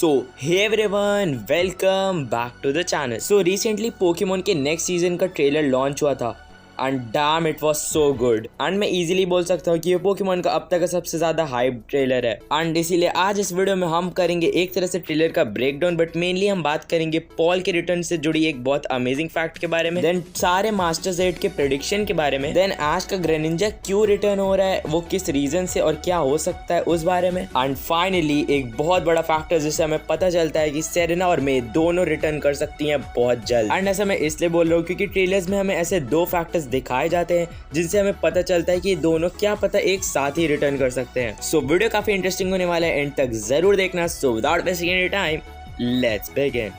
So hey everyone, welcome back to the channel. So recently Pokemon के next season का trailer launch हुआ था and damn it was so good and मैं easily बोल सकता हूँ कि ये पोकेमॉन का अब तक का सबसे ज्यादा हाइप ट्रेलर है एंड इसीलिए आज इस वीडियो में हम करेंगे एक तरह से ट्रेलर का ब्रेकडाउन, बट मेनली हम बात करेंगे पॉल के रिटर्न से जुड़ी एक बहुत अमेजिंग फैक्ट के बारे में, देन सारे मास्टर्स 8 के प्रेडिक्शन के बारे में, देन ऐश का ग्रेनिंजा क्यों रिटर्न हो रहा है, वो किस रीजन से और क्या हो सकता है उस बारे में, एंड फाइनली एक बहुत बड़ा फैक्टर जिससे हमें पता चलता है कि सेरेना और मे दोनों रिटर्न कर सकती हैं बहुत जल्द। एंड ऐसा मैं इसलिए बोल रहा हूँ क्योंकि ट्रेलर्स में हमें ऐसे दो फैक्टर्स दिखाए जाते हैं जिनसे हमें पता चलता है कि दोनों क्या पता एक साथ ही रिटर्न कर सकते हैं। सो वीडियो काफी इंटरेस्टिंग होने वाला है, एंड तक जरूर देखना। So without wasting any time let's begin.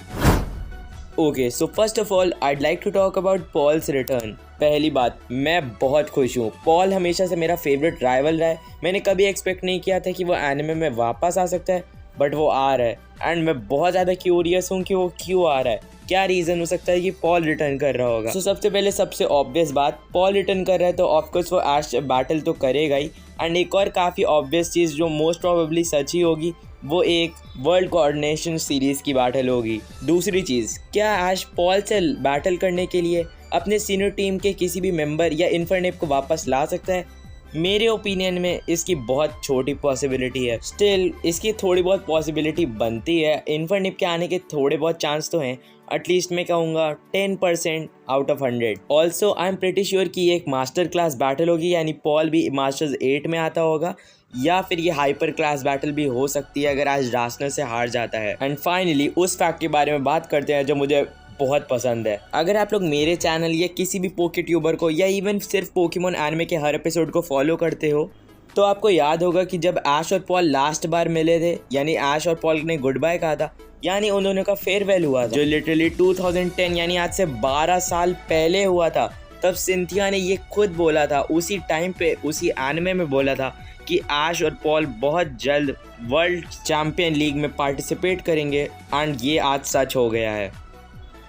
Okay, so first of all I'd like to talk about Paul's return. पहली बात, मैं बहुत खुश हूँ। पॉल हमेशा से मेरा फेवरेट राइवल रहा है। मैंने कभी एक्सपेक्ट नहीं किया था कि वो एनिमे में वापस आ सकता है, बट वो आ रहा है एंड मैं बहुत ज़्यादा क्यूरियस हूँ कि वो क्यों आ रहा है, क्या रीज़न हो सकता है कि पॉल रिटर्न कर रहा होगा। सबसे पहले सबसे ऑब्वियस बात, पॉल रिटर्न कर रहा है तो ऑफकोर्स वो ऐश बैटल तो करेगा ही, एंड एक और काफ़ी ऑब्वियस चीज़ जो मोस्ट प्रोबेबली सच ही होगी, वो एक वर्ल्ड कोऑर्डिनेशन सीरीज़ की बैटल होगी। दूसरी चीज़, क्या ऐश पॉल से बैटल करने के लिए अपने सीनियर टीम के किसी भी मेंबर या इन्फरनेप को वापस ला सकता है? मेरे ओपिनियन में इसकी बहुत छोटी पॉसिबिलिटी है। स्टिल इसकी थोड़ी बहुत पॉसिबिलिटी बनती है। इन्फरनेप के आने के थोड़े बहुत चांस तो हैं, एटलीस्ट मैं कहूँगा 10% out of 100। Also I am pretty sure कि ये एक मास्टर क्लास बैटल होगी, यानी पॉल भी मास्टर्स 8 में आता होगा, या फिर ये हाइपर क्लास बैटल भी हो सकती है अगर आज रासनर से हार जाता है। एंड फाइनली उस फैक्ट के बारे में बात करते हैं जो मुझे बहुत पसंद है। अगर आप लोग मेरे चैनल या किसी भी पोके ट्यूबर को या इवन सिर्फ पोकेमॉन एनिमे के हर एपिसोड को फॉलो करते हो, तो आपको याद होगा कि जब ऐश और पॉल लास्ट बार मिले थे, यानी ऐश और पॉल ने गुड बाय कहा था, यानी उन दोनों का फेयरवेल हुआ था, जो लिटरली 2010 यानी आज से 12 साल पहले हुआ था। तब सिंथिया ने ये खुद बोला था, उसी टाइम पे उसी एनिमे में बोला था कि ऐश और पॉल बहुत जल्द वर्ल्ड चैंपियन लीग में पार्टिसिपेट करेंगे, एंड ये आज सच हो गया है।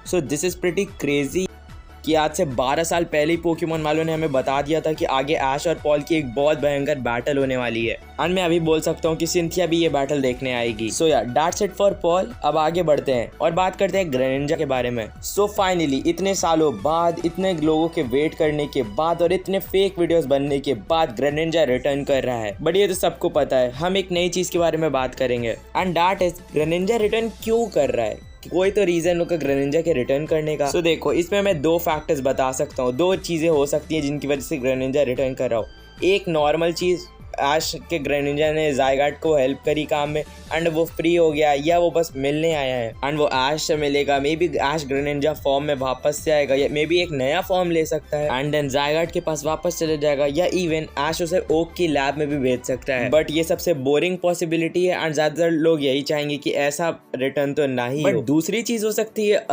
So this is pretty crazy कि आज से 12 साल पहले ही पोकेमॉन वालों ने हमें बता दिया था कि आगे ऐश और पॉल की एक बहुत भयंकर बैटल होने वाली है, एंड मैं अभी बोल सकता हूँ कि सिंथिया भी ये बैटल देखने आएगी। सो या दैट्स इट फॉर पॉल। अब आगे बढ़ते हैं और बात करते हैं ग्रेनिंजा के बारे में। सो फाइनली इतने सालों बाद, इतने लोगों के वेट करने के बाद और इतने फेक वीडियोस बनने के बाद ग्रेनिंजा रिटर्न कर रहा है। बट ये तो सबको पता है, हम एक नई चीज़ के बारे में बात करेंगे, and that is Greninja return क्यों कर रहा है। कोई तो रीज़न होगा ग्रेनिंजा के रिटर्न करने का। देखो, इसमें मैं दो फैक्टर्स बता सकता हूँ, दो चीज़ें हो सकती हैं जिनकी वजह से ग्रेनिंजा रिटर्न कर रहा हो। एक नॉर्मल चीज़, ऐश के ग्रेनिंजा ने ज़ायगाट को हेल्प करी काम में एंड वो फ्री हो गया, या वो बस मिलने आया है एंड वो ऐश से मिलेगा। Maybe Ash Greninja form में वापस से आएगा, या मे बी एक नया फॉर्म ले सकता है एंड देन ज़ायगाट के पास वापस चले जाएगा, या इवन ऐश उसे ओक की लैब में भी भेज सकता है। बट ये सबसे बोरिंग पॉसिबिलिटी है एंड ज़्यादातर लोग यही चाहेंगे कि ऐसा रिटर्न तो ना ही हो। बट दूसरी चीज़ हो सकती है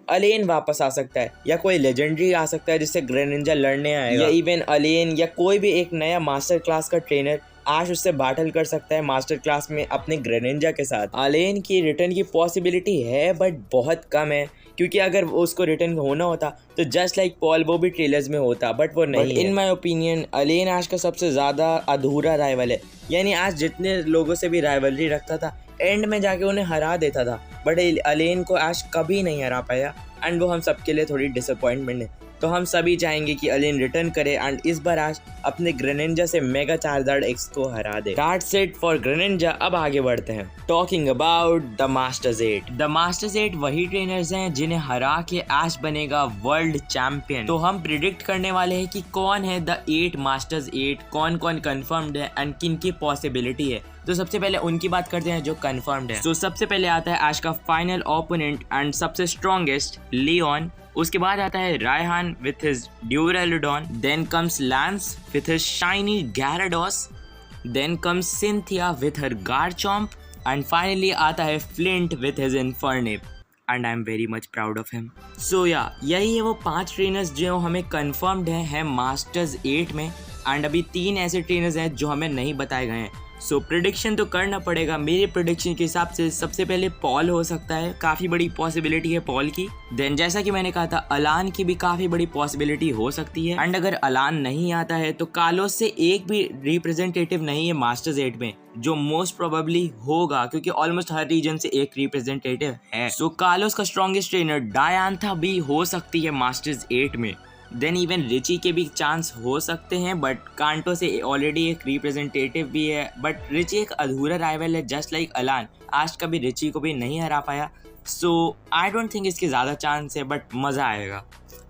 अलेन वापस आ सकता है, या कोई लेजेंडरी आ सकता है जिससे ग्रेनिंजा लड़ने आएगा, या इवन अलेन या कोई भी एक नया मास्टर क्लास का ट्रेनर ऐश उससे बैटल कर सकता है मास्टर क्लास में अपने ग्रेनिंजा के साथ। अलेन की रिटर्न की पॉसिबिलिटी है बट बहुत कम है, क्योंकि अगर उसको रिटर्न होना होता तो जस्ट लाइक पॉल वो भी ट्रेलर्स में होता, बट वो नहीं। इन माय ओपिनियन अलेन ऐश का सबसे ज़्यादा अधूरा राइवल है, यानी ऐश जितने लोगों से भी राइवलरी रखता था एंड में जाके उन्हें हरा देता था, बट अलेन को ऐश कभी नहीं हरा पाया, एंड वो हम सबके लिए थोड़ी डिसअपॉइंटमेंट है। तो हम सभी चाहेंगे कि अलेन रिटर्न करे एंड इस बार ऐश अपने ग्रेनिंजा से मेगा चार्जर्ड एक्स को हरा दे। That's it for Greninja. अब आगे बढ़ते हैं, talking about the Masters 8। The Masters 8 वही ट्रेनर्स हैं जिन्हें हरा के ऐश बनेगा वर्ल्ड चैंपियन। तो हम प्रिडिक्ट करने वाले हैं कि कौन है द 8 मास्टर्स 8, कौन कौन कंफर्म्ड है एंड किन की पॉसिबिलिटी है। तो सबसे पहले उनकी बात करते हैं जो कंफर्म्ड है। तो सबसे पहले आता है ऐश का फाइनल ओपोनेंट एंड सबसे स्ट्रॉन्गेस्ट लियोन। उसके बाद आता है Raihan with his Duraludon, then comes Lance with his shiny Gyarados, then comes Cynthia with her Garchomp, and finally आता है Flint with his Infernape, and I am very much proud of him. So yeah यही है वो 5 trainers जो हमें confirmed है masters 8 में, and अभी 3 ऐसे ट्रेनर्स हैं जो हमें नहीं बताए गए हैं। सो प्रिडिक्शन तो करना पड़ेगा। मेरे प्रिडिक्शन के हिसाब से सबसे पहले पॉल हो सकता है, काफ़ी बड़ी पॉसिबिलिटी है पॉल की। देन जैसा कि मैंने कहा था अलान की भी काफ़ी बड़ी पॉसिबिलिटी हो सकती है। एंड अगर अलान नहीं आता है तो कार्लोस से एक भी रिप्रेजेंटेटिव नहीं है मास्टर्स 8 में, जो मोस्ट प्रोबेबली होगा क्योंकि ऑलमोस्ट हर रीजन से एक रिप्रेजेंटेटिव है। सो कार्लोस का स्ट्रॉन्गेस्ट ट्रेनर डायांथा भी हो सकती है मास्टर्स 8 में। देन इवन रिची के भी चांस हो सकते हैं, बट कांटो से ऑलरेडी एक रिप्रेजेंटेटिव भी है। बट रिची एक अधूरा राइवल है, जस्ट लाइक अलान आज कभी रिची को भी नहीं हरा पाया। सो आई डोंट थिंक इसके ज़्यादा चांस है, बट मज़ा आएगा।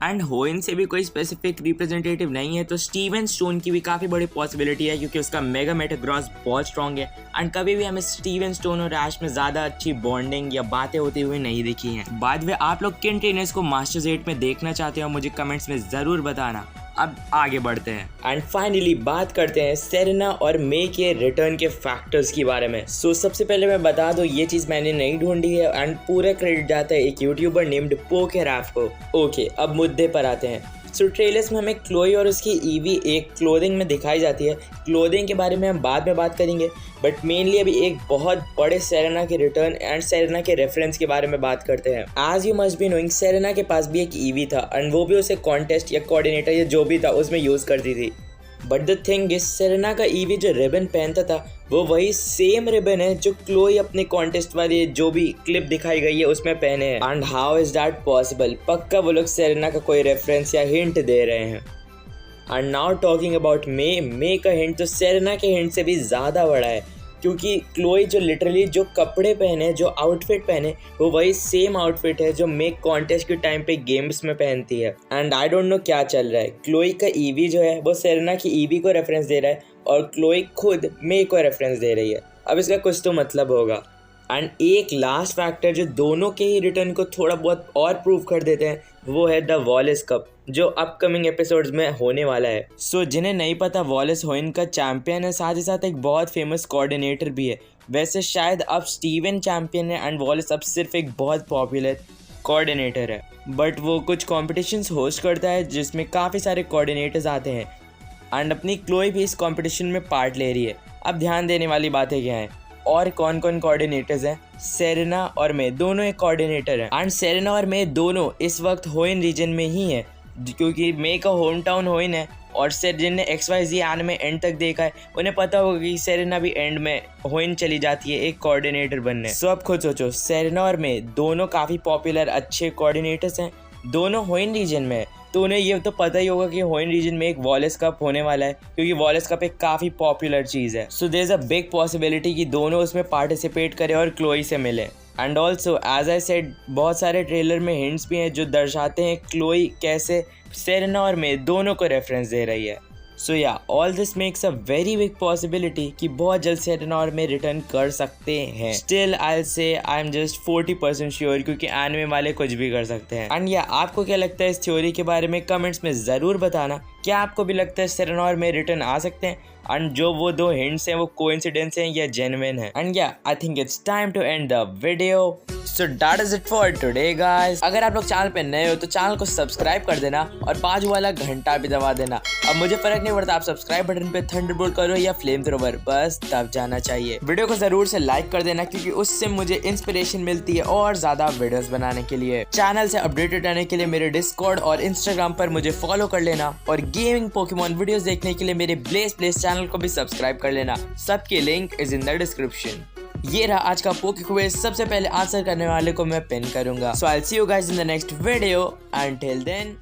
एंड होइन से भी कोई स्पेसिफिक रिप्रेजेंटेटिव नहीं है, तो स्टीवन स्टोन की भी काफ़ी बड़ी पॉसिबिलिटी है क्योंकि उसका मेगा मेटाग्रॉस बहुत स्ट्रॉन्ग है। एंड कभी भी हमें स्टीवन स्टोन और ऐश में ज़्यादा अच्छी बॉन्डिंग या बातें होती हुई नहीं दिखी हैं। बाद में आप लोग किन ट्रेनर्स को मास्टर्स 8 में देखना चाहते हो मुझे कमेंट्स में ज़रूर बताना। अब आगे बढ़ते हैं एंड फाइनली बात करते हैं सेरेना और मे के रिटर्न के फैक्टर्स के बारे में। सो सबसे पहले मैं बता दूं ये चीज़ मैंने नहीं ढूंढी है एंड पूरा क्रेडिट जाता है एक यूट्यूबर नेम्ड पोकेरैफ को। ओके, अब मुद्दे पर आते हैं। सो ट्रेलर्स में हमें क्लोई और उसकी ईवी एक क्लोथिंग में दिखाई जाती है। क्लोथिंग के बारे में हम बाद में बात करेंगे, बट मेनली अभी एक बहुत बड़े सेरेना के रिटर्न एंड सेरेना के रेफरेंस के बारे में बात करते हैं। आज you must be knowing Serena के पास भी एक ईवी था एंड वो भी उसे कॉन्टेस्ट या कोऑर्डिनेटर या जो भी था उसमें यूज़ करती थी। But the thing is Serena का ईवी जो रिबन पहनता था वो वही सेम रिबन है जो क्लोई अपने कॉन्टेस्ट वाली जो भी क्लिप दिखाई गई है उसमें पहने हैं। And how is that possible? पक्का वो लोग सेरेना का कोई रेफरेंस या हिंट दे रहे हैं। एंड नाउ टॉकिंग अबाउट मे का हिंट तो सेरेना के हिंट से भी ज़्यादा बड़ा है क्योंकि क्लोई जो लिटरली जो कपड़े पहने, जो आउटफिट पहने, वो वही सेम आउटफिट है जो मे कॉन्टेस्ट के टाइम पे गेम्स में पहनती है। एंड आई डोंट नो क्या चल रहा है। क्लोई का ईवी जो है वो सेरेना की ईवी को रेफरेंस दे रहा है और क्लोई खुद मे को रेफरेंस दे रही है। अब इसका कुछ तो मतलब होगा। एंड एक लास्ट फैक्टर जो दोनों के ही रिटर्न को थोड़ा बहुत और प्रूव कर देते हैं वो है द वॉलेस कप जो अपकमिंग एपिसोड्स में होने वाला है। सो जिन्हें नहीं पता, वॉलेस होइन का चैंपियन है, साथ ही साथ एक बहुत फेमस कोऑर्डिनेटर भी है। वैसे शायद अब स्टीवन चैंपियन है एंड वॉलेस अब सिर्फ एक बहुत पॉपुलर कोऑर्डिनेटर है, बट वो कुछ कॉम्पिटिशन्स होस्ट करता है जिसमें काफ़ी सारे कोऑर्डिनेटर्स आते हैं एंड अपनी क्लोई भी इस कॉम्पिटिशन में पार्ट ले रही है। अब ध्यान देने वाली बातें क्या हैं और कौन कौन कोऑर्डिनेटर्स हैं? सेरेना और मे दोनों एक कोऑर्डिनेटर हैं एंड सेरेना और मे दोनों इस वक्त होइन रीजन में ही हैं क्योंकि मे का होम टाउन होइन है। और जिनने XYZ एनिमे एंड तक देखा है उन्हें पता होगा कि सेरेना भी एंड में होइन चली जाती है एक कोऑर्डिनेटर बनने। सो अब खुद सोचो, सेरेना और मे दोनों काफ़ी पॉपुलर अच्छे कोऑर्डिनेटर्स हैं, दोनों होइन रीजन में है, तो उन्हें ये तो पता ही होगा कि होइन रीजन में एक वॉलेस कप होने वाला है क्योंकि वॉलेस कप एक काफ़ी पॉपुलर चीज़ है। So there is a big possibility कि दोनों उसमें पार्टिसिपेट करें और क्लोई से मिले। And also as I said बहुत सारे ट्रेलर में हिंट्स भी हैं जो दर्शाते हैं क्लोई कैसे सेरेना और मे दोनों को रेफरेंस दे रही है। सो या all this makes a very big possibility कि बहुत जल्द सेरेना और मे रिटर्न कर सकते हैं। स्टिल आई से आई एम जस्ट 40% श्योर क्योंकि एनिमे वाले कुछ भी कर सकते हैं। एंड या आपको क्या लगता है इस थ्योरी के बारे में कमेंट्स में ज़रूर बताना। क्या आपको भी लगता है सेरेना और मे रिटर्न आ सकते हैं एंड जो वो दो हिंट्स हैं वो कोइंसिडेंस हैं या जेन्युइन है? एंड या I think it's time to end the video. So that is it for today guys. अगर आप लोग चैनल पे नए हो तो चैनल को सब्सक्राइब कर देना और बाजू वाला घंटा भी दबा देना। अब मुझे फर्क नहीं पड़ता आप सब्सक्राइब बटन पे थंडरबोल्ट करो या फ्लेम थ्रोवर, बस तब जाना चाहिए। वीडियो को जरूर से लाइक कर देना क्योंकि उससे मुझे इंस्पिरेशन मिलती है और ज्यादा वीडियोस बनाने के लिए। चैनल से अपडेटेड रहने के लिए मेरे डिस्कॉर्ड और इंस्टाग्राम पर मुझे फॉलो कर लेना और गेमिंग पोकेमॉन वीडियोस देखने के लिए मेरे ब्लेस प्लेस चैनल को भी सब्सक्राइब कर लेना। सबके link is in the description. ये रहा आज का पोके क्विज। सबसे पहले आंसर करने वाले को मैं पिन करूंगा। So I will see you guys in the next video. Until then